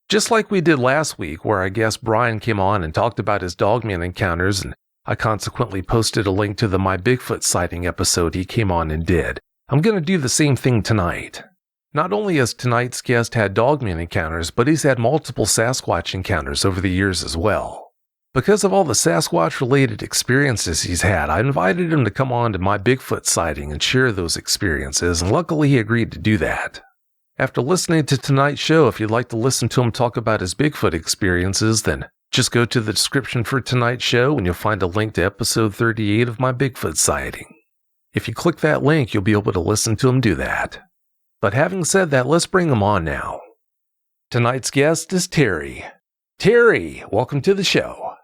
Just like we did last week, where our guest Brian came on and talked about his Dogman encounters, and I consequently posted a link to the My Bigfoot Sighting episode he came on and did. I'm going to do the same thing tonight. Not only has tonight's guest had Dogman encounters, but he's had multiple Sasquatch encounters over the years as well. Because of all the Sasquatch-related experiences he's had, I invited him to come on to My Bigfoot Sighting and share those experiences, and luckily he agreed to do that. After listening to tonight's show, if you'd like to listen to him talk about his Bigfoot experiences, then just go to the description for tonight's show and you'll find a link to episode 38 of My Bigfoot Sighting. If you click that link, you'll be able to listen to him do that. But having said that, let's bring him on now. Tonight's guest is Terry. Terry, welcome to the show.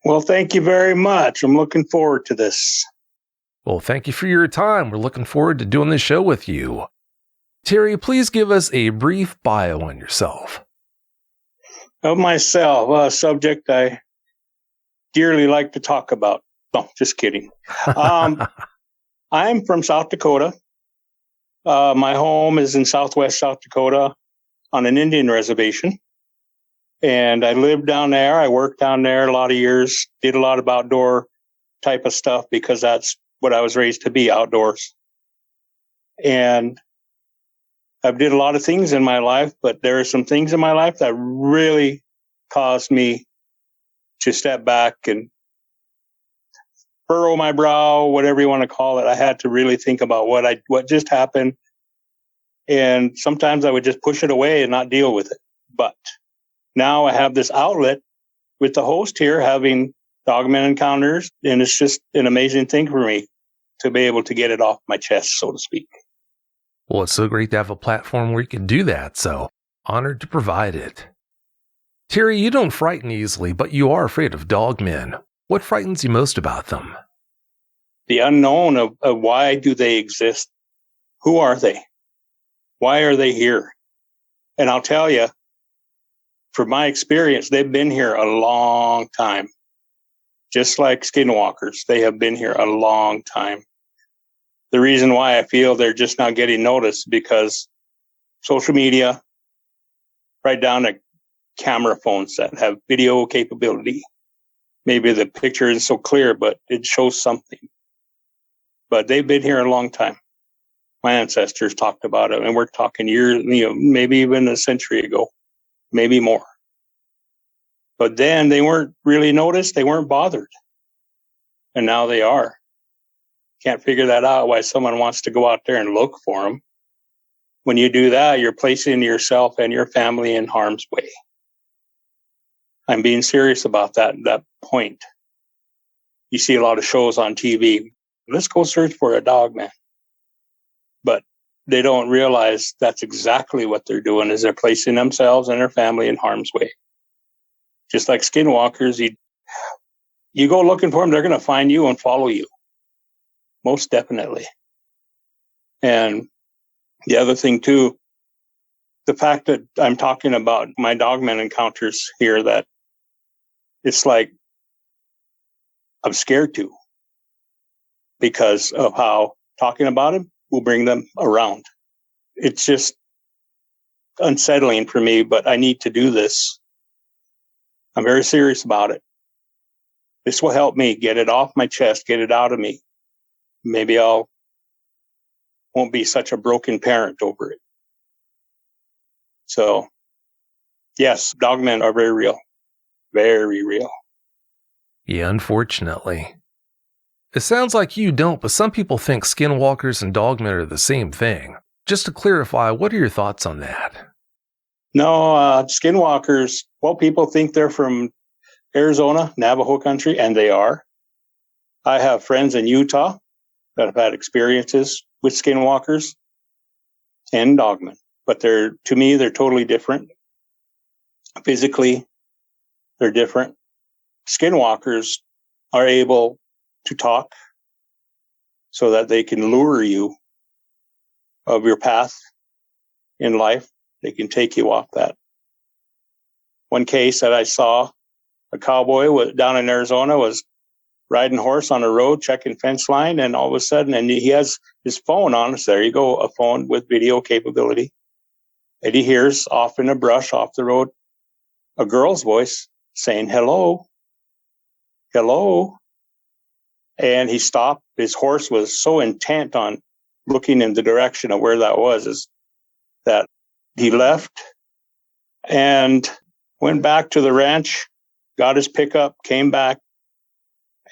Well, thank you very much. I'm looking forward to this. Well, thank you for your time. We're looking forward to doing this show with you. Terry, please give us a brief bio on yourself. Of myself, a subject I dearly like to talk about. No, just kidding. I'm from South Dakota. My home is in southwest South Dakota on an Indian reservation. And I lived down there. I worked down there a lot of years, did a lot of outdoor type of stuff because that's what I was raised to be, outdoors. And I've did a lot of things in my life, but there are some things in my life that really caused me to step back and furrow my brow, whatever you want to call it. I had to really think about what just happened. And sometimes I would just push it away and not deal with it. But now I have this outlet with the host here having Dogman Encounters, and it's just an amazing thing for me to be able to get it off my chest, so to speak. Well, it's so great to have a platform where you can do that, so honored to provide it. Terry, you don't frighten easily, but you are afraid of dogmen. What frightens you most about them? The unknown of why do they exist? Who are they? Why are they here? And I'll tell you, from my experience, they've been here a long time. Just like skinwalkers, they have been here a long time. The reason why I feel they're just not getting noticed because social media, right down to camera phones that have video capability. Maybe the picture isn't so clear, but it shows something. But they've been here a long time. My ancestors talked about it, and we're talking years, maybe even a century ago, maybe more. But then they weren't really noticed. They weren't bothered. And now they are. Can't figure that out, why someone wants to go out there and look for them. When you do that, you're placing yourself and your family in harm's way. I'm being serious about that point. You see a lot of shows on TV. Let's go search for a dogman. But they don't realize that's exactly what they're doing, is they're placing themselves and their family in harm's way. Just like skinwalkers, you go looking for them, they're going to find you and follow you. Most definitely. And the other thing too, the fact that I'm talking about my Dogman encounters here, that it's like I'm scared to, because of how talking about them will bring them around. It's just unsettling for me, but I need to do this. I'm very serious about it. This will help me get it off my chest, get it out of me. Maybe I'll won't be such a broken parent over it. So, yes, dogmen are very real. Very real. Yeah, unfortunately. It sounds like you don't, but some people think skinwalkers and dogmen are the same thing. Just to clarify, what are your thoughts on that? No, skinwalkers, well, people think they're from Arizona, Navajo country, and they are. I have friends in Utah that have had experiences with skinwalkers and dogmen, but to me, they're totally different. Physically, they're different. Skinwalkers are able to talk so that they can lure you of your path in life. They can take you off that. One case that I saw, a cowboy down in Arizona was riding horse on a road, checking fence line, and all of a sudden, and he has his phone on. So there you go, a phone with video capability. And he hears off in the brush off the road a girl's voice saying, hello, hello. And he stopped. His horse was so intent on looking in the direction of where that was, is that he left and went back to the ranch, got his pickup, came back.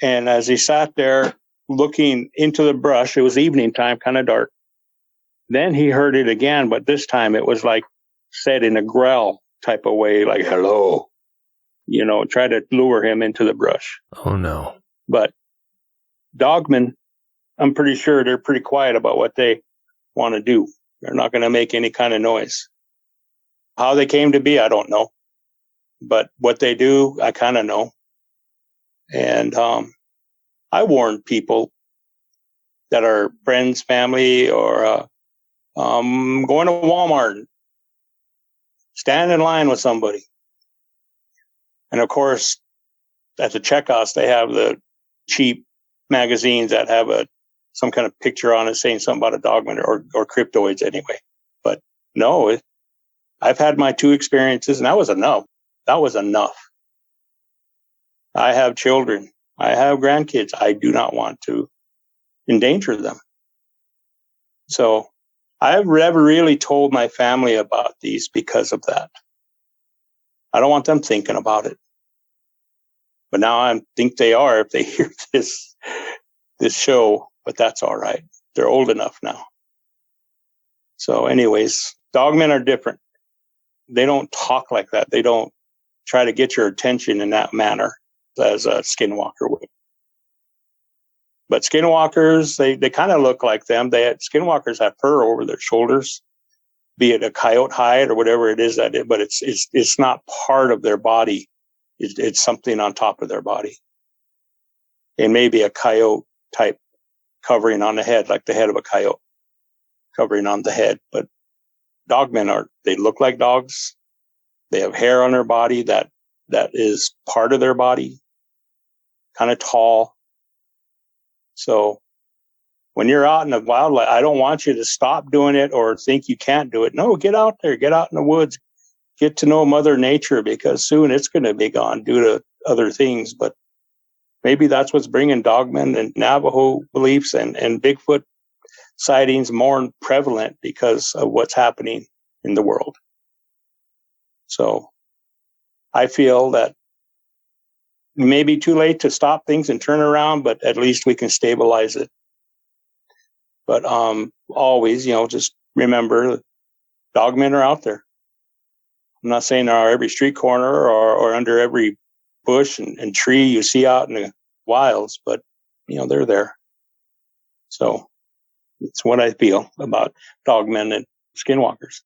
And as he sat there looking into the brush, it was evening time, kind of dark. Then he heard it again, but this time it was like said in a growl type of way, like, hello, try to lure him into the brush. Oh, no. But dogmen, I'm pretty sure they're pretty quiet about what they want to do. They're not going to make any kind of noise. How they came to be, I don't know. But what they do, I kind of know. And I warn people that are friends, family, or going to Walmart, stand in line with somebody. And of course, at the checkouts, they have the cheap magazines that have some kind of picture on it saying something about a dogman or cryptoids anyway. But no, I've had my 2 experiences, and that was enough. That was enough. I have children. I have grandkids. I do not want to endanger them. So I've never really told my family about these because of that. I don't want them thinking about it. But now I think they are if they hear this show, but that's all right. They're old enough now. So anyways, dogmen are different. They don't talk like that. They don't try to get your attention in that manner as a skinwalker would. But skinwalkers, they kind of look like them. Skinwalkers have fur over their shoulders, be it a coyote hide or whatever it is but it's not part of their body. It's something on top of their body. And maybe a coyote type covering on the head, like the head of a coyote covering on the head. But dogmen they look like dogs. They have hair on their body that is part of their body, kind of tall. So when you're out in the wildlife, I don't want you to stop doing it or think you can't do it. No, get out there, get out in the woods, get to know Mother Nature, because soon it's going to be gone due to other things. But maybe that's what's bringing dogmen and Navajo beliefs and Bigfoot sightings more prevalent because of what's happening in the world. So I feel that it may be too late to stop things and turn around, but at least we can stabilize it. But always, just remember, dogmen are out there. I'm not saying they're every street corner or under every bush and tree you see out in the wilds, but they're there. So it's what I feel about dogmen and skinwalkers.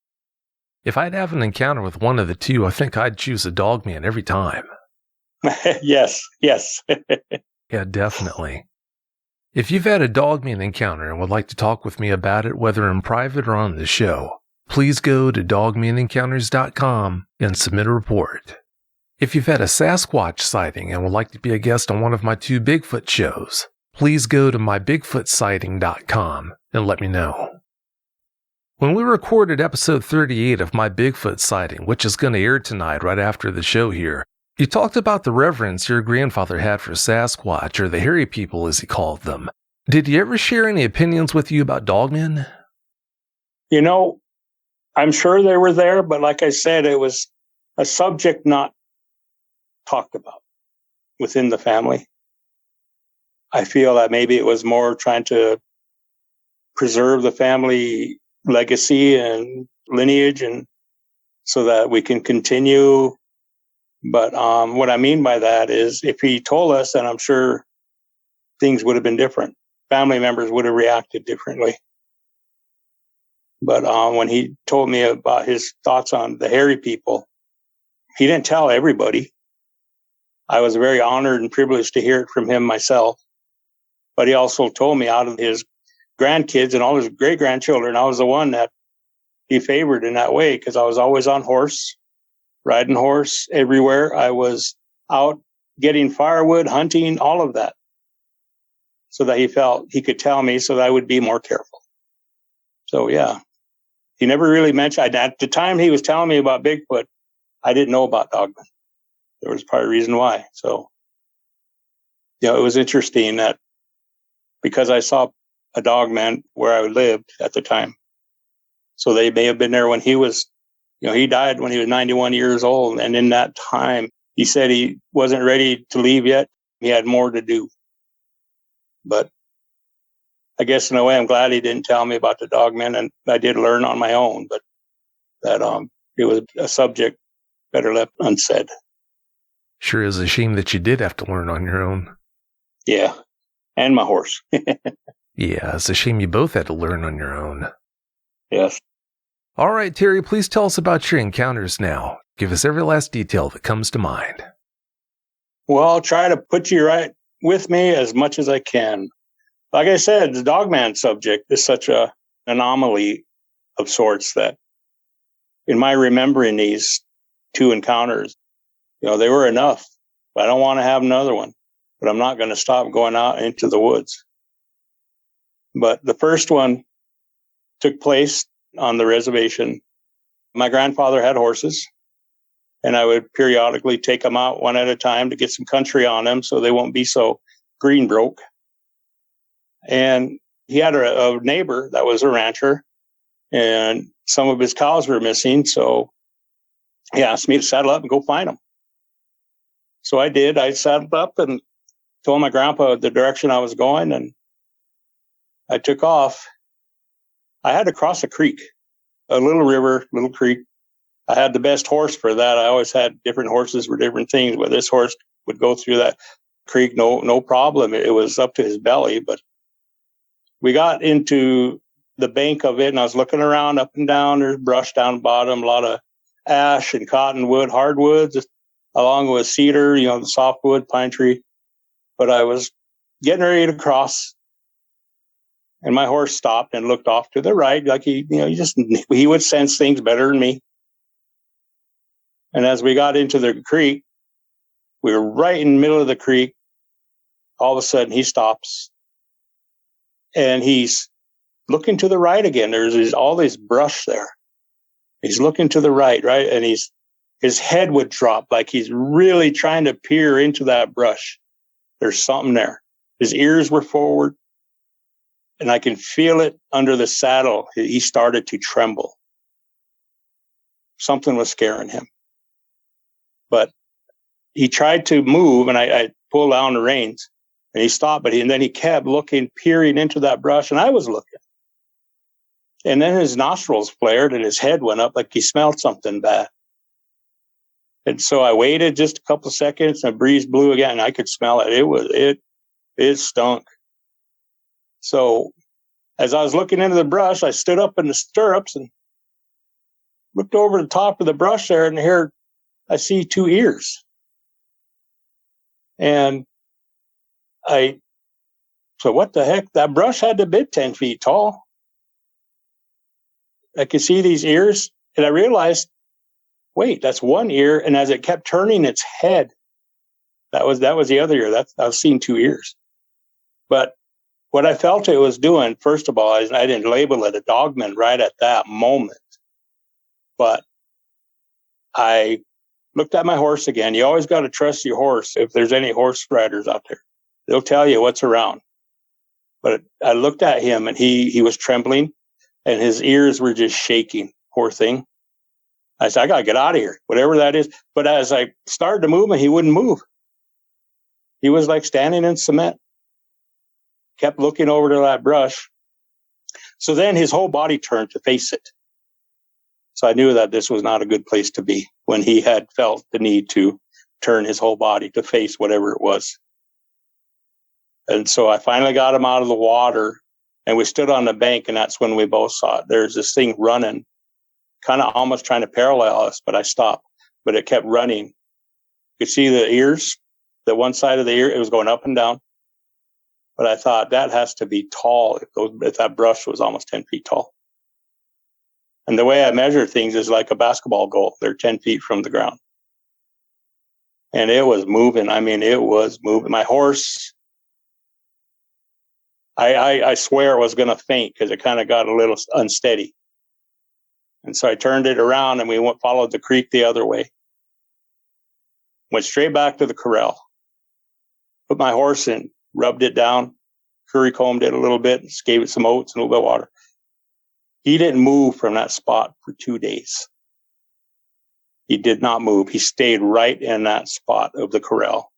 If I'd have an encounter with one of the two, I think I'd choose a dogman every time. Yes. Yeah, definitely. If you've had a dogman encounter and would like to talk with me about it, whether in private or on the show, please go to dogmanencounters.com and submit a report. If you've had a Sasquatch sighting and would like to be a guest on one of my 2 Bigfoot shows, please go to mybigfootsighting.com and let me know. When we recorded episode 38 of My Bigfoot Sighting, which is going to air tonight right after the show here, you talked about the reverence your grandfather had for Sasquatch, or the hairy people as he called them. Did he ever share any opinions with you about dogmen? I'm sure they were there, but like I said, it was a subject not talked about within the family. I feel that maybe it was more trying to preserve the family legacy and lineage, and so that we can continue. But what I mean by that is, if he told us, then I'm sure things would have been different. Family members would have reacted differently. But when he told me about his thoughts on the hairy people, he didn't tell everybody. I was very honored and privileged to hear it from him myself. But he also told me, out of his grandkids and all his great-grandchildren, I was the one that he favored in that way, because I was always on horse, riding horse everywhere. I was out getting firewood, hunting, all of that, so that he felt he could tell me so that I would be more careful. So, yeah, He never really mentioned, at the time he was telling me about Bigfoot, I didn't know about Dogman. There was probably a reason why. So, it was interesting that because I saw a Dogman where I lived at the time. So they may have been there when he was, he died when he was 91 years old. And in that time, he said he wasn't ready to leave yet. He had more to do. But I guess in a way, I'm glad he didn't tell me about the Dogmen, and I did learn on my own, but that it was a subject better left unsaid. Sure is a shame that you did have to learn on your own. Yeah, and my horse. Yeah, it's a shame you both had to learn on your own. Yes. All right, Terry, please tell us about your encounters now. Give us every last detail that comes to mind. Well, I'll try to put you right with me as much as I can. Like I said, the Dogman subject is such an anomaly of sorts that in my remembering these two encounters, they were enough. But I don't want to have another one. But I'm not going to stop going out into the woods. But the first one took place on the reservation. My grandfather had horses, and I would periodically take them out one at a time to get some country on them so they won't be so green broke. And he had a neighbor that was a rancher, and some of his cows were missing. So he asked me to saddle up and go find them. So I did. I saddled up and told my grandpa the direction I was going, and I took off. I had to cross a creek, a little river, little creek. I had the best horse for that. I always had different horses for different things, but this horse would go through that creek no problem. It was up to his belly, but we got into the bank of it, and I was looking around up and down. There's brush down the bottom, a lot of ash and cottonwood, hardwoods, along with cedar, the softwood, pine tree. But I was getting ready to cross, and my horse stopped and looked off to the right, like he would sense things better than me. And as we got into the creek, we were right in the middle of the creek. All of a sudden, he stops, and he's looking to the right again. There's all this brush there. He's looking to the right, and his head would drop like he's really trying to peer into that brush. There's something there. His ears were forward, and I can feel it under the saddle. He started to tremble. Something was scaring him. But he tried to move, and I pulled down the reins, and he stopped, and then he kept looking, peering into that brush, and I was looking. And then his nostrils flared, and his head went up like he smelled something bad. And so I waited just a couple of seconds, and a breeze blew again, and I could smell it. It stunk. So as I was looking into the brush, I stood up in the stirrups and looked over the top of the brush there, and here I see two ears. And so what the heck? That brush had to be 10 feet tall. I could see these ears, and I realized, wait, that's one ear. And as it kept turning its head, that was the other ear. I was seeing two ears. But what I felt it was doing, first of all, I didn't label it a Dogman right at that moment. But I looked at my horse again. You always got to trust your horse if there's any horse riders out there. They'll tell you what's around. But I looked at him, and he was trembling, and his ears were just shaking. Poor thing. I said, I got to get out of here, whatever that is. But as I started to move, he wouldn't move. He was like standing in cement. Kept looking over to that brush. So then his whole body turned to face it. So I knew that this was not a good place to be when he had felt the need to turn his whole body to face whatever it was. And so I finally got him out of the water, and we stood on the bank, and that's when we both saw it. There's this thing running, kind of almost trying to parallel us, but I stopped. But it kept running. You could see the ears, the one side of the ear, it was going up and down. But I thought that has to be tall if that brush was almost 10 feet tall. And the way I measure things is like a basketball goal. They're 10 feet from the ground. And it was moving. It was moving. My horse, I swear it was going to faint because it kind of got a little unsteady. And so I turned it around and we followed the creek the other way. Went straight back to the corral. Put my horse in, rubbed it down, curry combed it a little bit, gave it some oats and a little bit of water. He didn't move from that spot for 2 days. He did not move. He stayed right in that spot of the corral.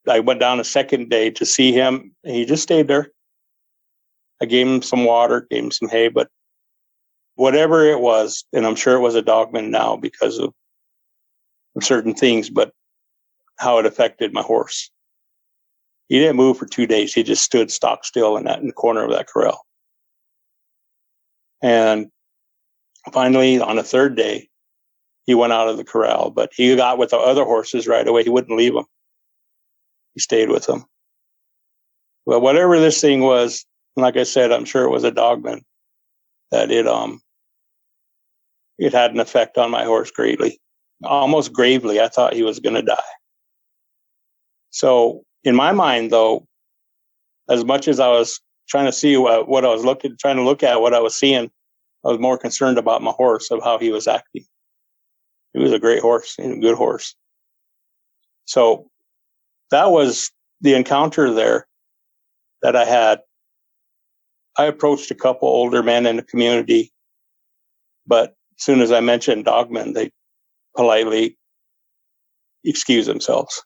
I went down a second day to see him. And he just stayed there. I gave him some water, gave him some hay, but whatever it was, and I'm sure it was a dogman now because of certain things, but how it affected my horse. He didn't move for 2 days. He just stood stock still in the corner of that corral. And finally, on the third day, he went out of the corral, but he got with the other horses right away. He wouldn't leave them. He stayed with them. Well, whatever this thing was, like I said, I'm sure it was a dogman, that it had an effect on my horse greatly, almost gravely. I thought he was going to die. So in my mind, though, as much as I was trying to see what I was trying to look at what I was seeing, I was more concerned about my horse, of how he was acting. He was a great horse and a good horse. So that was the encounter there that I had. I approached a couple older men in the community, but as soon as I mentioned dogmen, they politely excused themselves.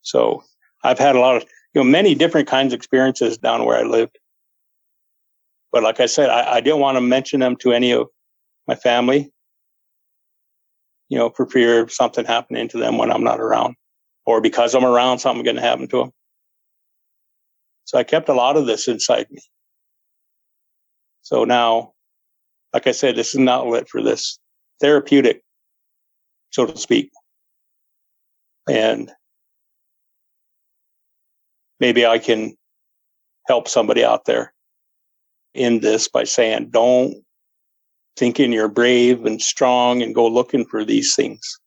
So I've had a lot of, many different kinds of experiences down where I lived. But like I said, I didn't want to mention them to any of my family, for fear of something happening to them when I'm not around, or because I'm around, something going to happen to them. So I kept a lot of this inside me. So now, like I said, this is an outlet for this, therapeutic, so to speak. And maybe I can help somebody out there in this by saying, don't thinking you're brave and strong and go looking for these things,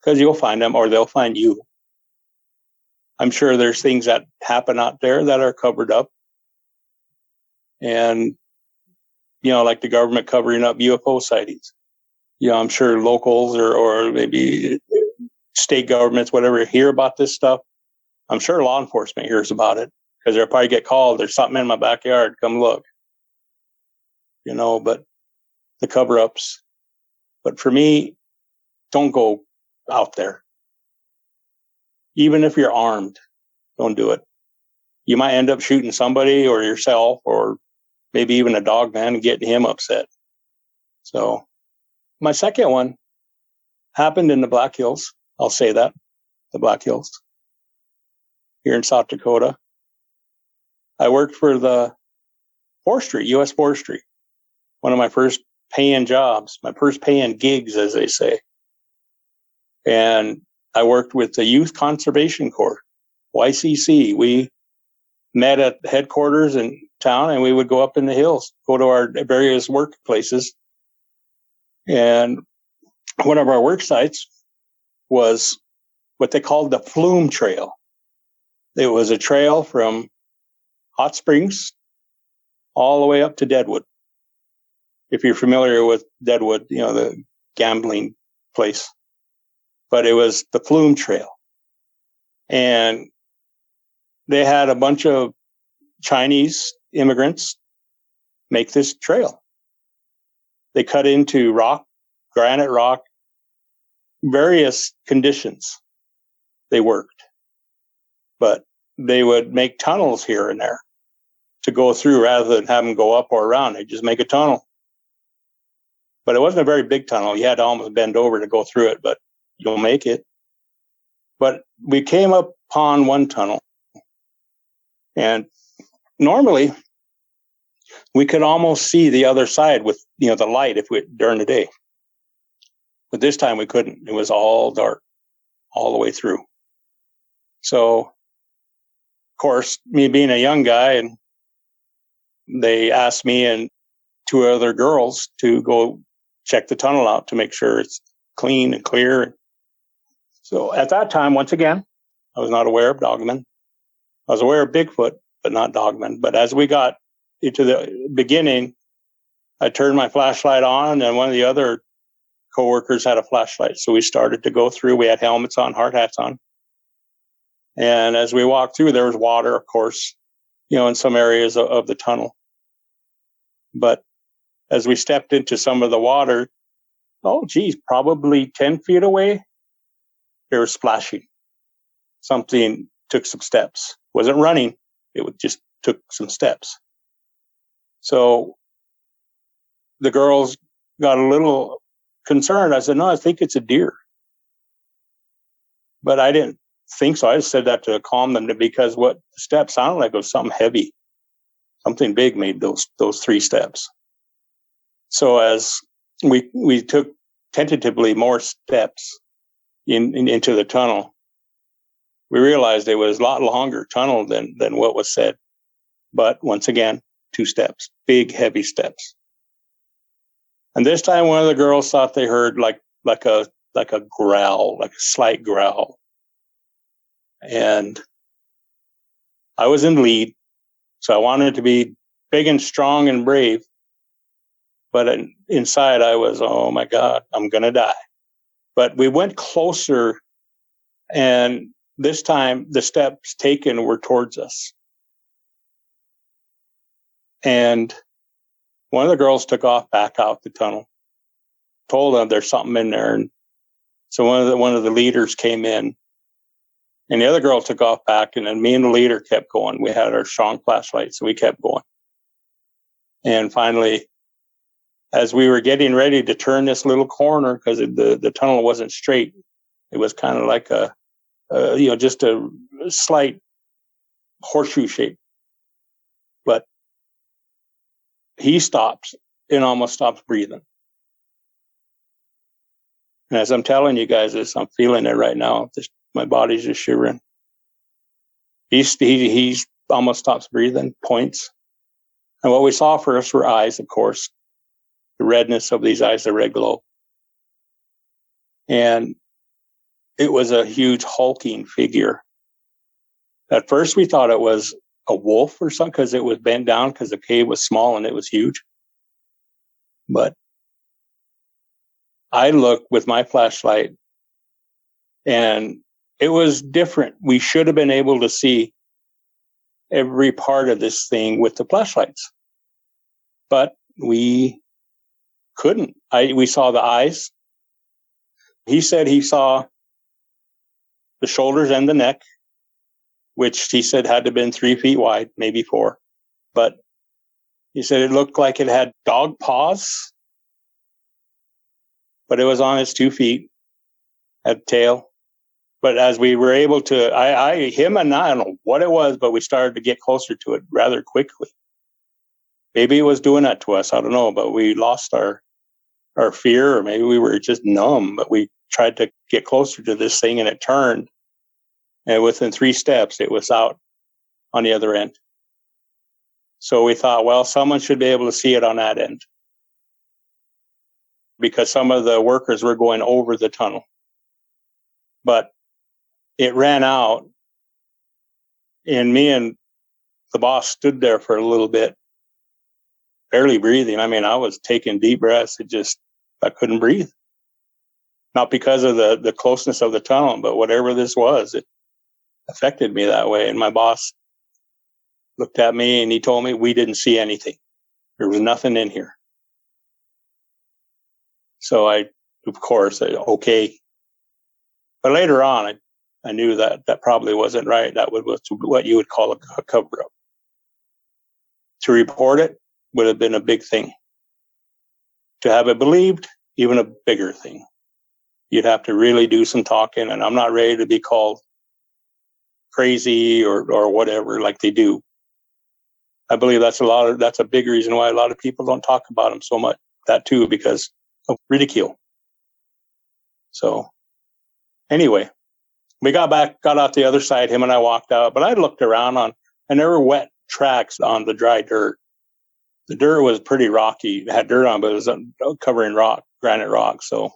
because you'll find them or they'll find you. I'm sure there's things that happen out there that are covered up. And, like the government covering up UFO sightings. I'm sure locals or maybe state governments, whatever, hear about this stuff. I'm sure law enforcement hears about it, because they'll probably get called. There's something in my backyard. Come look. But the cover-ups. But for me, don't go out there. Even if you're armed, don't do it. You might end up shooting somebody or yourself, or maybe even a dog man, and getting him upset. So my second one happened in the Black Hills. I'll say that, the Black Hills, here in South Dakota. I worked for the forestry, U.S. Forestry, one of my first paying jobs, my first paying gigs, as they say. And I worked with the Youth Conservation Corps, YCC. We met at headquarters in town, and we would go up in the hills, go to our various workplaces. And one of our work sites was what they called the Flume Trail. It was a trail from Hot Springs all the way up to Deadwood. If you're familiar with Deadwood, the gambling place. But it was the Flume Trail. And they had a bunch of Chinese immigrants make this trail. They cut into rock, granite rock, various conditions. They worked. But they would make tunnels here and there to go through, rather than have them go up or around. They just make a tunnel. But it wasn't a very big tunnel. You had to almost bend over to go through it, but you'll make it. But we came upon one tunnel, and normally we could almost see the other side with the light during the day. But this time we couldn't. It was all dark all the way through. So, of course, me being a young guy, and they asked me and two other girls to go check the tunnel out to make sure it's clean and clear. So at that time, once again, I was not aware of dogmen. I was aware of Bigfoot, but not dogmen. But as we got into the beginning, I turned my flashlight on, and one of the other coworkers had a flashlight. So we started to go through. We had helmets on, hard hats on. And as we walked through, there was water, of course, in some areas of the tunnel. But as we stepped into some of the water, probably 10 feet away, there was splashing. Something took some steps. Wasn't running. Just took some steps. So the girls got a little concerned. I said, no, I think it's a deer. But I didn't think so. I just said that to calm them, because what the steps sounded like was something heavy. Something big made those 3 steps. So as we took tentatively more steps into the tunnel, we realized it was a lot longer tunnel than what was said. But once again, 2 steps, big, heavy steps. And this time, one of the girls thought they heard like a growl, like a slight growl. And I was in lead, so I wanted to be big and strong and brave. But inside, I was, oh my God, I'm going to die. But we went closer, and this time the steps taken were towards us. And one of the girls took off back out the tunnel, told them there's something in there. And so one of the leaders came in, and the other girl took off back, and then me and the leader kept going. We had our strong flashlights, so we kept going. And finally, as we were getting ready to turn this little corner, because the tunnel wasn't straight, it was kind of like just a slight horseshoe shape. But he stops and almost stops breathing. And as I'm telling you guys this, I'm feeling it right now. My body's just shivering. He's almost stops breathing, points. And what we saw first were eyes, of course. The redness of these eyes, the red glow. And it was a huge hulking figure. At first we thought it was a wolf or something, because it was bent down, because the cave was small and it was huge. But I looked with my flashlight, and it was different. We should have been able to see every part of this thing with the flashlights, but we couldn't. We saw the eyes. He said he saw the shoulders and the neck, which he said had to have been 3 feet wide, maybe 4. But he said it looked like it had dog paws, but it was on its 2 feet, had tail. But as we were able to, I don't know what it was, but we started to get closer to it rather quickly. Maybe it was doing that to us. I don't know, but we lost our fear, or maybe we were just numb, but we tried to get closer to this thing, and it turned. And within 3 steps, it was out on the other end. So we thought, well, someone should be able to see it on that end, because some of the workers were going over the tunnel. But it ran out, and me and the boss stood there for a little bit, barely breathing. I mean, I was taking deep breaths. I couldn't breathe. Not because of the closeness of the tunnel, but whatever this was, it affected me that way. And my boss looked at me, and he told me we didn't see anything. There was nothing in here. So of course, okay. But later on, I knew that probably wasn't right. That was what you would call a cover-up. To report it would have been a big thing. To have it believed, even a bigger thing. You'd have to really do some talking, and I'm not ready to be called crazy or whatever like they do. I believe that's a big reason why a lot of people don't talk about them so much. That too, because of ridicule. So anyway, we got out the other side. Him and I walked out, but I looked around and there were wet tracks on the dry dirt. The dirt was pretty rocky. It had dirt on, but it was covering granite rock. So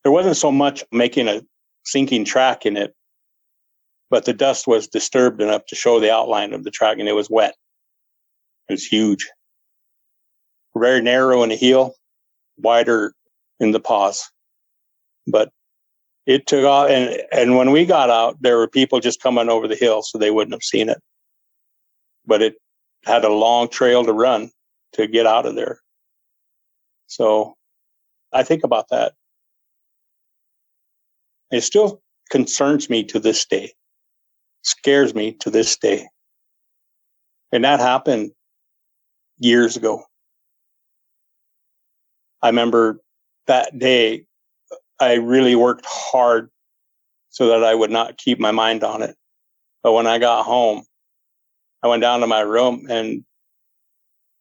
there wasn't so much making a sinking track in it, but the dust was disturbed enough to show the outline of the track, and it was wet. It was huge. very narrow in the heel, wider in the paws. But it took off, and when we got out, there were people just coming over the hill, so they wouldn't have seen it. But it had a long trail to run to get out of there. So I think about that. It still concerns me to this day, scares me to this day. And that happened years ago. I remember that day, I really worked hard so that I would not keep my mind on it. But when I got home, I went down to my room, and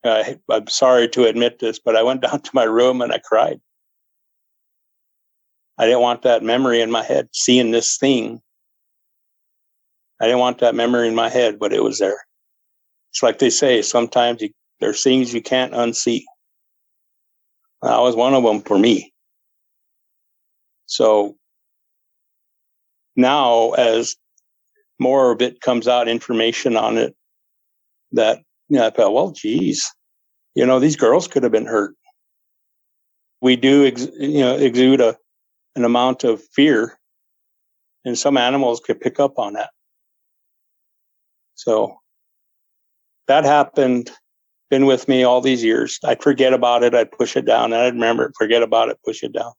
I'm sorry to admit this, but I went down to my room and I cried. I didn't want that memory in my head, seeing this thing. I didn't want that memory in my head, but it was there. It's like they say, sometimes there's things you can't unsee. That was one of them for me. So now, as more of it comes out, information on it, that, I thought, well, geez, these girls could have been hurt. We do, exude an amount of fear, and some animals could pick up on that. So that happened, been with me all these years. I'd forget about it, I'd push it down, and I'd remember it, forget about it, push it down.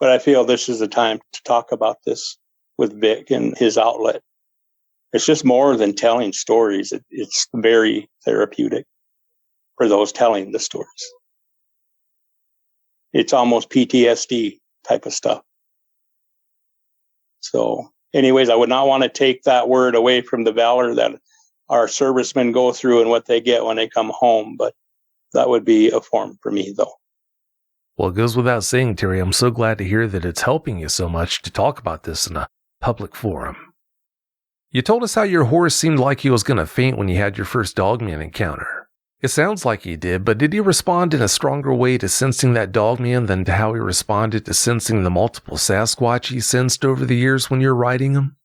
But I feel this is the time to talk about this with Vic and his outlet. It's just more than telling stories. It's very therapeutic for those telling the stories. It's almost PTSD type of stuff. So anyways, I would not want to take that word away from the valor that our servicemen go through and what they get when they come home. But that would be a form for me, though. Well, it goes without saying, Terry, I'm so glad to hear that it's helping you so much to talk about this in a public forum. You told us how your horse seemed like he was going to faint when you had your first Dogman encounter. It sounds like he did, but did he respond in a stronger way to sensing that Dogman than to how he responded to sensing the multiple Sasquatch he sensed over the years when you're riding him?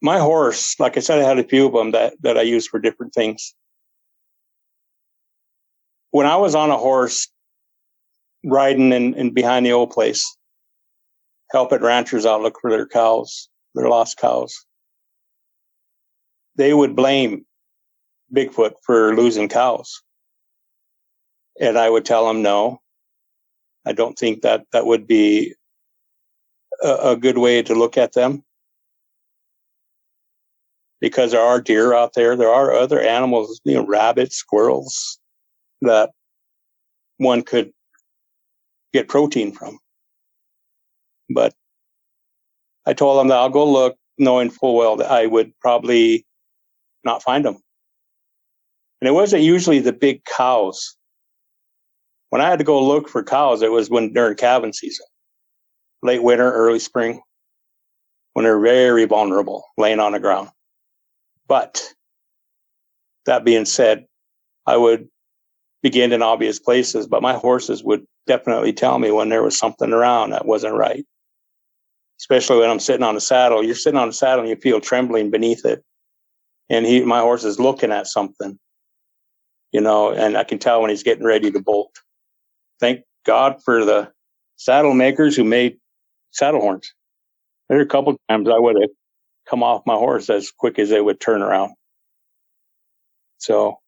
My horse, like I said, I had a few of them that I used for different things. When I was on a horse riding in behind the old place, helping ranchers out look for their cows, their lost cows, they would blame Bigfoot for losing cows. And I would tell them, no, I don't think that would be a good way to look at them. Because there are deer out there. There are other animals, rabbits, squirrels, that one could get protein from. But I told them that I'll go look, knowing full well that I would probably not find them. And it wasn't usually the big cows. When I had to go look for cows, it was during calving season, late winter, early spring, when they're very vulnerable, laying on the ground. But that being said, I would begin in obvious places, but my horses would definitely tell me when there was something around that wasn't right. Especially when I'm sitting on the saddle. You're sitting on the saddle and you feel trembling beneath it. And my horse is looking at something, and I can tell when he's getting ready to bolt. Thank God for the saddle makers who made saddle horns. There are a couple times I would have come off my horse as quick as they would turn around. So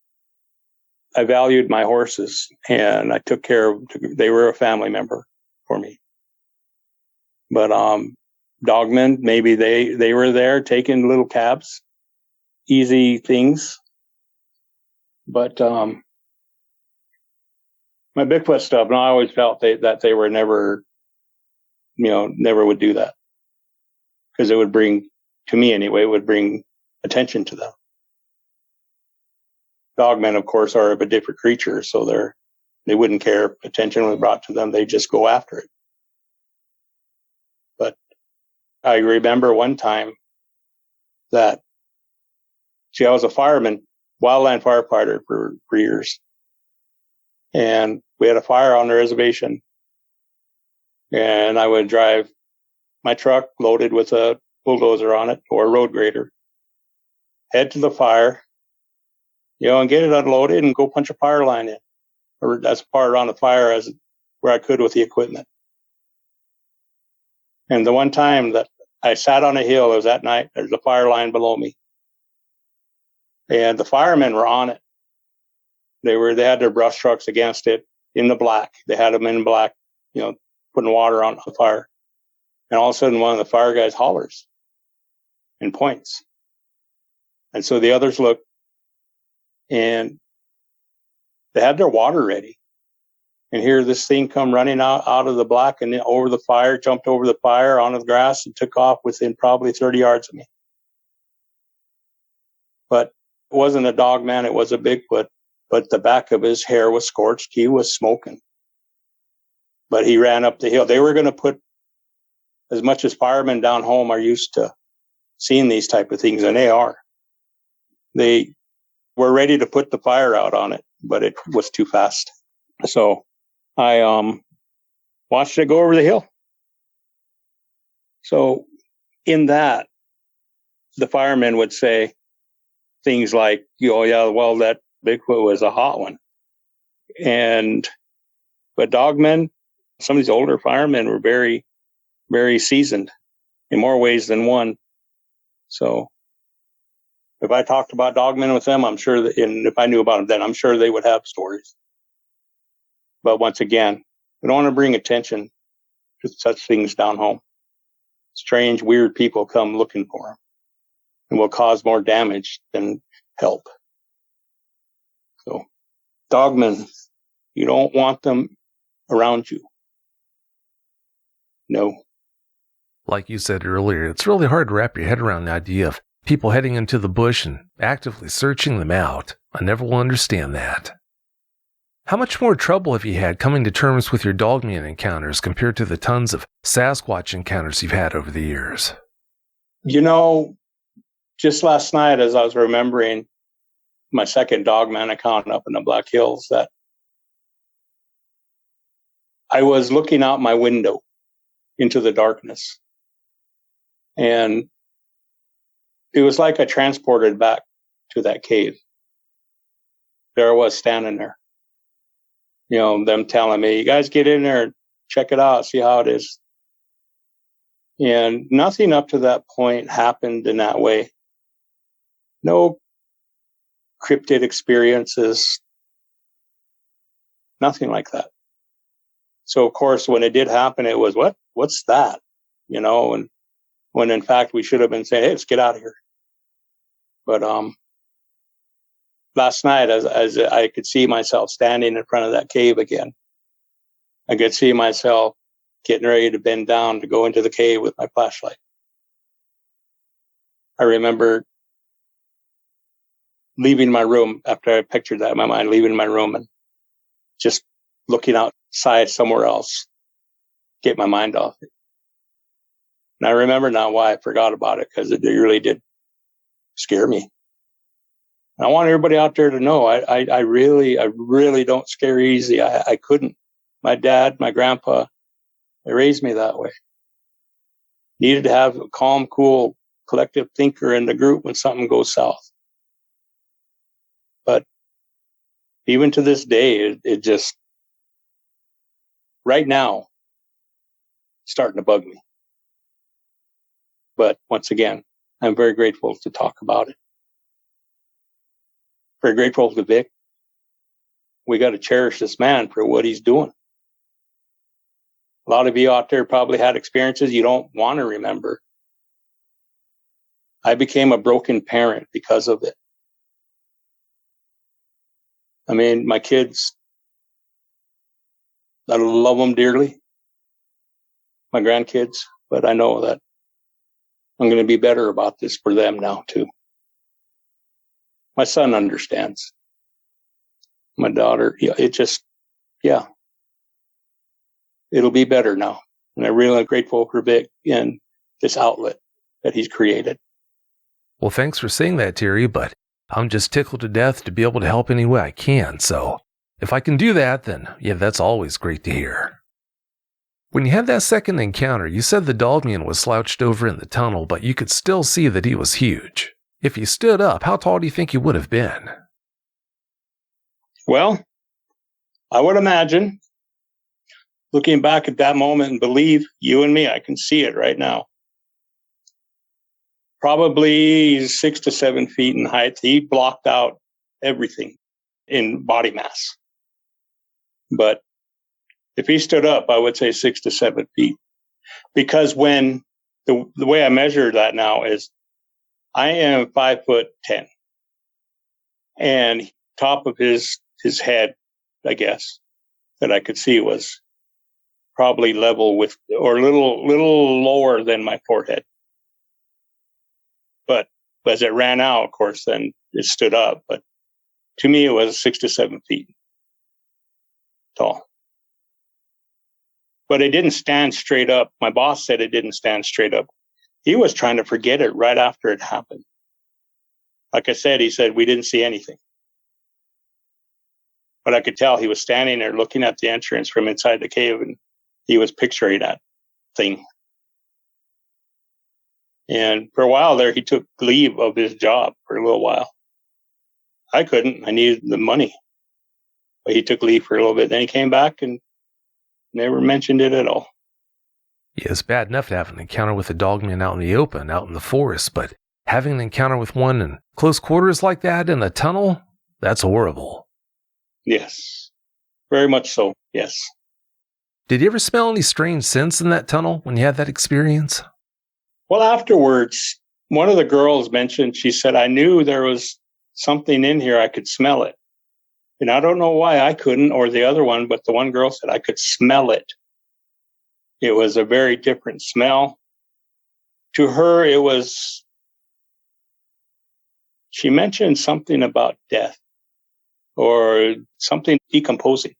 I valued my horses, and I took care of them. They were a family member for me. But Dogmen, maybe they were there taking little cabs, easy things. But my Bigfoot stuff, and I always felt that they were never would do that, because it would bring, to me anyway, it would bring attention to them. Dogmen, of course, are of a different creature, so they wouldn't care if attention was brought to them. They just go after it. But I remember one time that, I was a fireman, wildland firefighter for years. And we had a fire on the reservation. And I would drive my truck loaded with a bulldozer on it, or a road grader, head to the fire, and get it unloaded and go punch a fire line in, or as far around the fire as where I could with the equipment. And the one time that I sat on a hill, it was at night, there's a fire line below me. And the firemen were on it. They had their brush trucks against it in the black. They had them in black, putting water on the fire. And all of a sudden, one of the fire guys hollers and points. And so the others look, and they had their water ready. And here this thing come running out of the black and over the fire, jumped over the fire onto the grass and took off within probably 30 yards of me. But it wasn't a Dogman, it was a Bigfoot. But the back of his hair was scorched. He was smoking. But he ran up the hill. They were going to put, as much as firemen down home are used to seeing these type of things, and they are. They were ready to put the fire out on it, but it was too fast. So I watched it go over the hill. So in that, the firemen would say things like, that Bigfoot was a hot one. But Dogmen, some of these older firemen were very, very seasoned in more ways than one. So if I talked about Dogmen with them, I'm sure that, and if I knew about them then, I'm sure they would have stories. But once again, we don't want to bring attention to such things down home. Strange, weird people come looking for them and will cause more damage than help. So, Dogmen, you don't want them around you. No. Like you said earlier, it's really hard to wrap your head around the idea of people heading into the bush and actively searching them out. I never will understand that. How much more trouble have you had coming to terms with your Dogman encounters compared to the tons of Sasquatch encounters you've had over the years? Just last night as I was remembering my second Dogman encounter up in the Black Hills, that I was looking out my window into the darkness. And it was like I transported back to that cave. There I was standing there. Them telling me, you guys get in there and check it out, see how it is. And nothing up to that point happened in that way. No cryptid experiences, nothing like that. So, of course, when it did happen, it was, what's that? And when in fact we should have been saying, hey, let's get out of here. But last night, as I could see myself standing in front of that cave again, I could see myself getting ready to bend down to go into the cave with my flashlight. I remember leaving my room after I pictured that in my mind, leaving my room and just looking outside somewhere else, get my mind off it. And I remember now why I forgot about it, because it really did scare me. And I want everybody out there to know I really don't scare easy. I couldn't. My dad, my grandpa, they raised me that way. Needed to have a calm, cool, collective thinker in the group when something goes south. But even to this day, it just, right now, starting to bug me. But once again, I'm very grateful to talk about it. Very grateful to Vic. We got to cherish this man for what he's doing. A lot of you out there probably had experiences you don't want to remember. I became a broken parent because of it. I mean, my kids, I love them dearly, my grandkids, but I know that I'm going to be better about this for them now too. My son understands. My daughter, it'll be better now. And I'm really grateful for Vic and this outlet that he's created. Well, thanks for saying that, Terry, but I'm just tickled to death to be able to help any way I can. So if I can do that, then that's always great to hear. When you had that second encounter, you said the Dogman was slouched over in the tunnel, but you could still see that he was huge. If he stood up, how tall do you think he would have been? Well, I would imagine, looking back at that moment, and believe you and me, I can see it right now. Probably 6 to 7 feet in height. He blocked out everything in body mass. But if he stood up, I would say 6 to 7 feet. Because when the way I measure that now is I am 5'10", and top of his head, I guess, that I could see was probably level with, or a little lower than my forehead. But as it ran out, of course, then it stood up. But to me, it was 6 to 7 feet tall. But it didn't stand straight up. My boss said it didn't stand straight up. He was trying to forget it right after it happened. Like I said, he said, we didn't see anything. But I could tell he was standing there looking at the entrance from inside the cave, and he was picturing that thing. And for a while there, he took leave of his job for a little while. I couldn't. I needed the money. But he took leave for a little bit. Then he came back and never mentioned it at all. Yeah, it's bad enough to have an encounter with a dogman out in the open, out in the forest, but having an encounter with one in close quarters like that in a tunnel, that's horrible. Yes, very much so, yes. Did you ever smell any strange scents in that tunnel when you had that experience? Well, afterwards, one of the girls mentioned, she said, I knew there was something in here, I could smell it. And I don't know why I couldn't, or the other one, but the one girl said I could smell it. It was a very different smell. To her, it was, she mentioned something about death or something decomposing.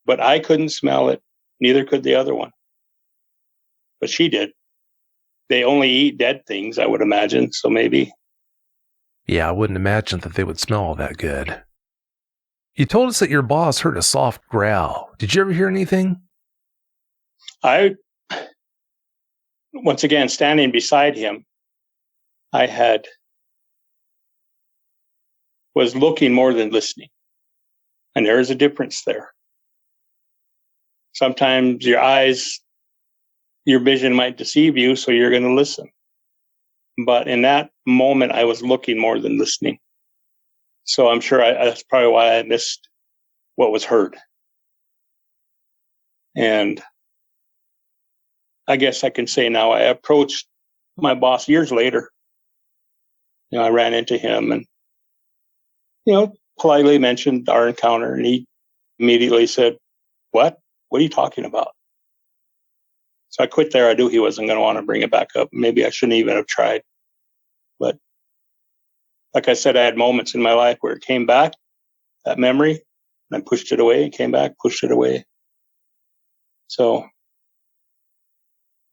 But I couldn't smell it. Neither could the other one. But she did. They only eat dead things, I would imagine, so maybe. Yeah, I wouldn't imagine that they would smell all that good. You told us that your boss heard a soft growl. Did you ever hear anything? Once again, standing beside him, was looking more than listening. And there is a difference there. Sometimes your vision might deceive you, so you're going to listen. But in that moment, I was looking more than listening. So I'm sure that's probably why I missed what was heard. And I guess I can say now I approached my boss years later. I ran into him and, politely mentioned our encounter, and he immediately said, What are you talking about? So I quit there. I knew he wasn't going to want to bring it back up. Maybe I shouldn't even have tried. But like I said, I had moments in my life where it came back, that memory, and I pushed it away, and came back, pushed it away. So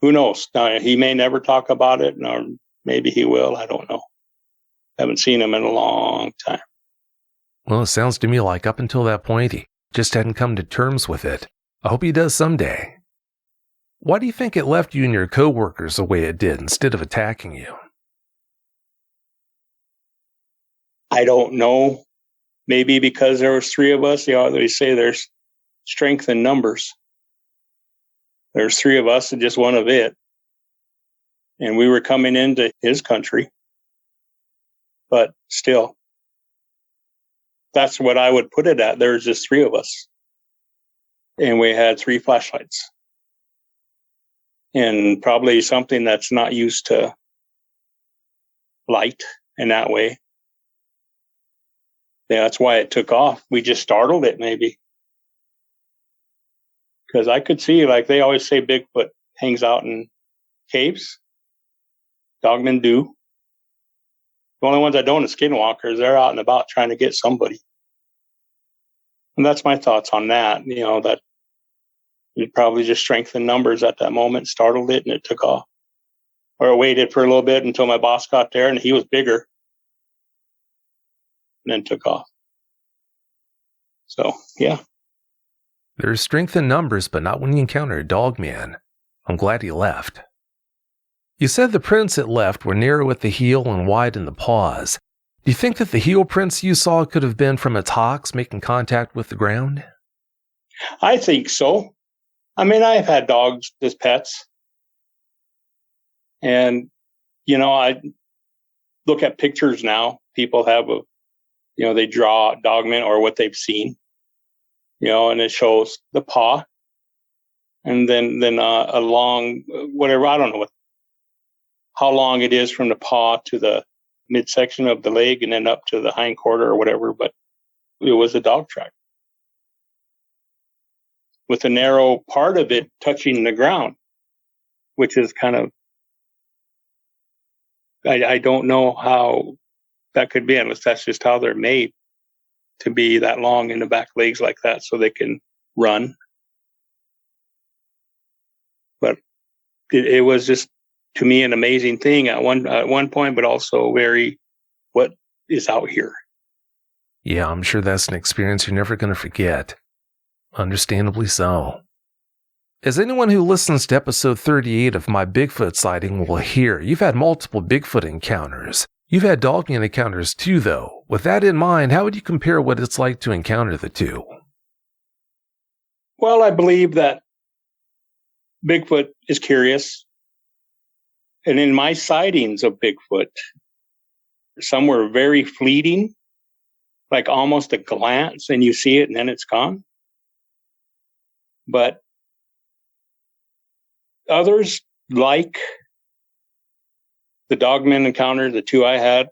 who knows? Now, he may never talk about it, or maybe he will. I don't know. Haven't seen him in a long time. Well, it sounds to me like up until that point, he just hadn't come to terms with it. I hope he does someday. Why do you think it left you and your coworkers the way it did instead of attacking you? I don't know. Maybe because there was 3 of us. They say there's strength in numbers. There's 3 of us and just one of it. And we were coming into his country. But still, that's what I would put it at. There was just 3 of us. And we had 3 flashlights. And probably something that's not used to light in that way. Yeah, that's why it took off. We just startled it, maybe. Because I could see, like they always say, Bigfoot hangs out in caves. Dogmen do. The only ones that don't are skinwalkers. They're out and about trying to get somebody. And that's my thoughts on that. That it probably just strengthened numbers at that moment, startled it, and it took off. Or I waited for a little bit until my boss got there, and he was bigger. And then took off. So, yeah. There's strength in numbers, but not when you encounter a dogman. I'm glad he left. You said the prints it left were narrow at the heel and wide in the paws. Do you think that the heel prints you saw could have been from its hocks making contact with the ground? I think so. I mean, I've had dogs as pets. And, I look at pictures now. People have they draw Dogmen or what they've seen, and it shows the paw. And then a long, whatever, I don't know how long it is from the paw to the midsection of the leg and then up to the hind quarter or whatever, but it was a dog track with a narrow part of it touching the ground, which is kind of, I don't know how that could be, unless that's just how they're made to be that long in the back legs like that so they can run. But it was just, to me, an amazing thing at one point, but also very, what is out here? Yeah, I'm sure that's an experience you're never going to forget. Understandably so. As anyone who listens to episode 38 of My Bigfoot Sighting will hear, you've had multiple Bigfoot encounters. You've had Dogman encounters too, though. With that in mind, how would you compare what it's like to encounter the two? Well, I believe that Bigfoot is curious. And in my sightings of Bigfoot, some were very fleeting, like almost a glance, and you see it and then it's gone. But others, like the Dogman encounter, the two I had,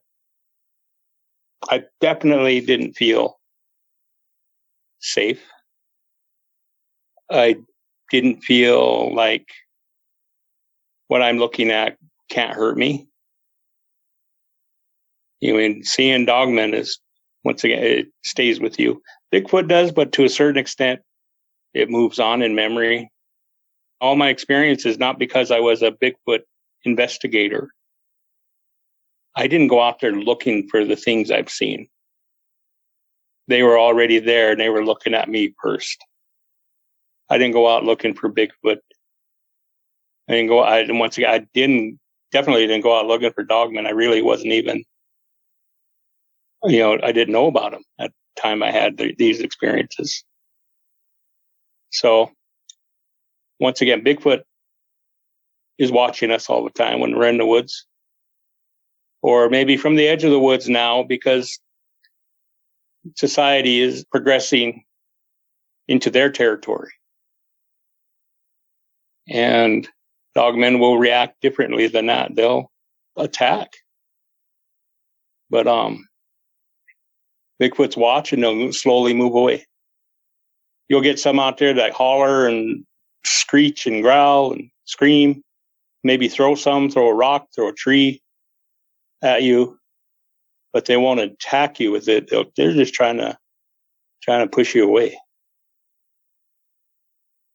I definitely didn't feel safe. I didn't feel like what I'm looking at can't hurt me. Seeing Dogman is, once again, it stays with you. Bigfoot does, but to a certain extent, it moves on in memory. All my experience is not because I was a Bigfoot investigator. I didn't go out there looking for the things I've seen. They were already there and they were looking at me first. I didn't go out looking for Bigfoot. I definitely didn't go out looking for Dogman. I really wasn't even, I didn't know about them at the time I had these experiences. So, once again, Bigfoot is watching us all the time when we're in the woods, or maybe from the edge of the woods now, because society is progressing into their territory. And Dogmen will react differently than that. They'll attack. But Bigfoot's watch and they'll slowly move away. You'll get some out there that holler and screech and growl and scream, maybe throw a rock, throw a tree at you, but they won't attack you with it. They're just trying to push you away.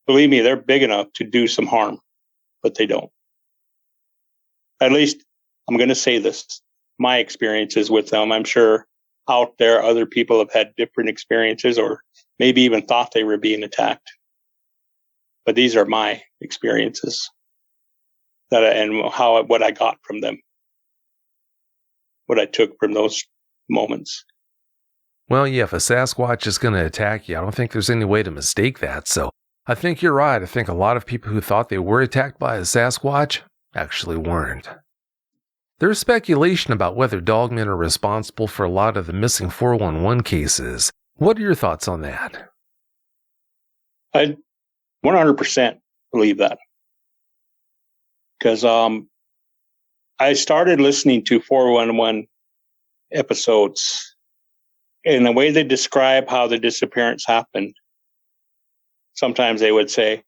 Believe me, they're big enough to do some harm, but they don't. At least, I'm going to say this, my experiences with them. I'm sure out there other people have had different experiences or maybe even thought they were being attacked. But these are my experiences what I got from them, what I took from those moments. Well, yeah, if a Sasquatch is going to attack you, I don't think there's any way to mistake that. So I think you're right. I think a lot of people who thought they were attacked by a Sasquatch actually weren't. There's speculation about whether Dogmen are responsible for a lot of the missing 411 cases. What are your thoughts on that? I 100% believe that. Because I started listening to 411 episodes, and the way they describe how the disappearance happened, sometimes they would say,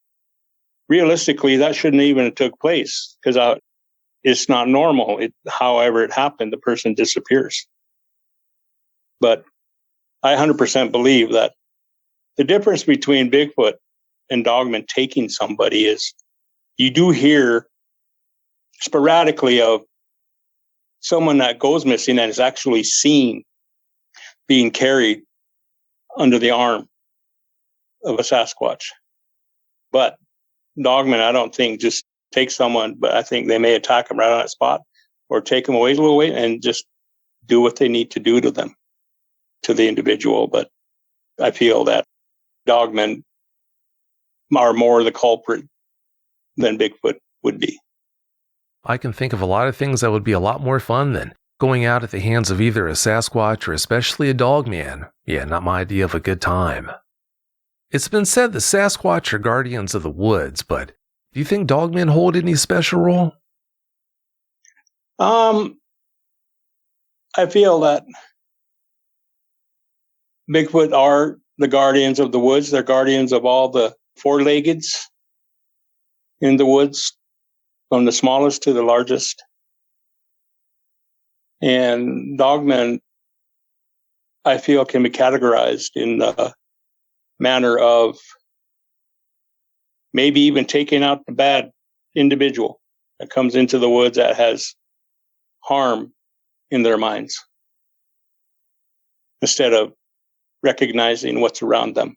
realistically, that shouldn't even have took place because it's not normal. However it happened, the person disappears. But I 100% believe that the difference between Bigfoot and Dogman taking somebody is you do hear sporadically of someone that goes missing and is actually seen being carried under the arm of a Sasquatch. But Dogman, I don't think, just take someone, but I think they may attack them right on that spot or take them away a little way and just do what they need to do to them, to the individual. But I feel that dogmen are more the culprit than Bigfoot would be. I can think of a lot of things that would be a lot more fun than going out at the hands of either a Sasquatch or especially a dogman. Yeah, not my idea of a good time. It's been said the Sasquatch are guardians of the woods, but do you think dogmen hold any special role? I feel that Bigfoot are the guardians of the woods. They're guardians of all the four-leggeds in the woods, from the smallest to the largest. And dogmen, I feel, can be categorized in the manner of maybe even taking out the bad individual that comes into the woods that has harm in their minds, instead of recognizing what's around them.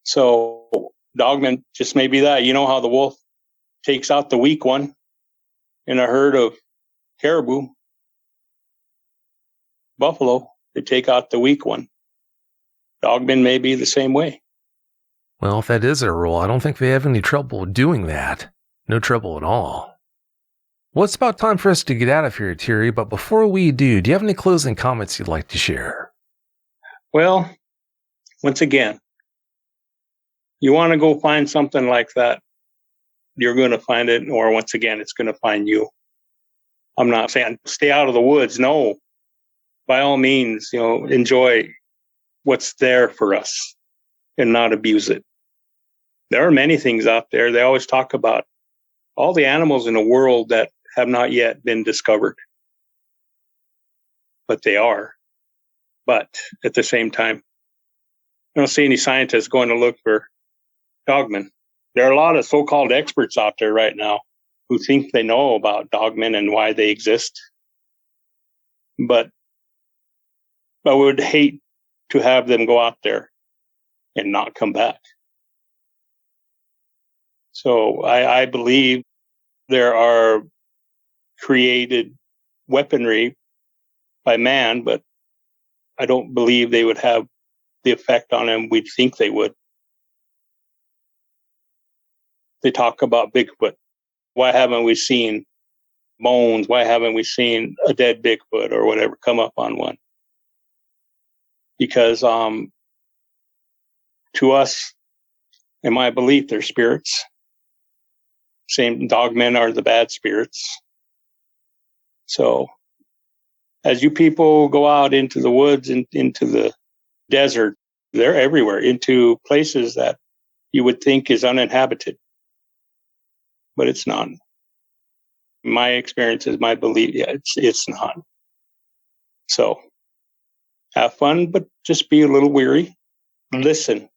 So dogmen just may be that. You know how the wolf takes out the weak one in a herd of caribou, buffalo, they take out the weak one. Dogmen may be the same way. Well, if that is their role, I don't think they have any trouble doing that. No trouble at all. Well, it's about time for us to get out of here, Terry, but before we do you have any closing comments you'd like to share? Well, once again, you want to go find something like that, you're going to find it, or once again, it's going to find you. I'm not saying stay out of the woods. No, by all means, enjoy what's there for us and not abuse it. There are many things out there. They always talk about all the animals in the world that have not yet been discovered, but they are. But at the same time, I don't see any scientists going to look for dogmen. There are a lot of so-called experts out there right now who think they know about dogmen and why they exist. But I would hate to have them go out there and not come back. So I believe there are created weaponry by man, but I don't believe they would have the effect on him we'd think they would. They talk about Bigfoot. Why haven't we seen bones? Why haven't we seen a dead Bigfoot or whatever come up on one? Because to us, in my belief, they're spirits. Same dogmen are the bad spirits. So as you people go out into the woods and into the desert, they're everywhere, into places that you would think is uninhabited. But it's not. My experience is my belief, it's not. So have fun, but just be a little weary. Listen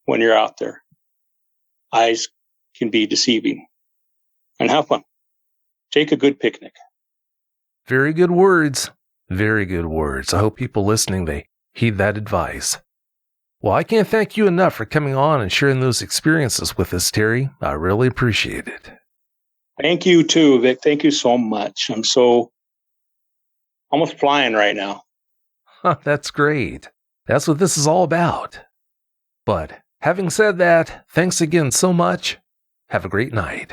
when you're out there. Eyes can be deceiving. And have fun. Take a good picnic. Very good words. Very good words. I hope people listening, they heed that advice. Well, I can't thank you enough for coming on and sharing those experiences with us, Terry. I really appreciate it. Thank you too, Vic. Thank you so much. I'm so almost flying right now. That's great. That's what this is all about. But having said that, thanks again so much. Have a great night.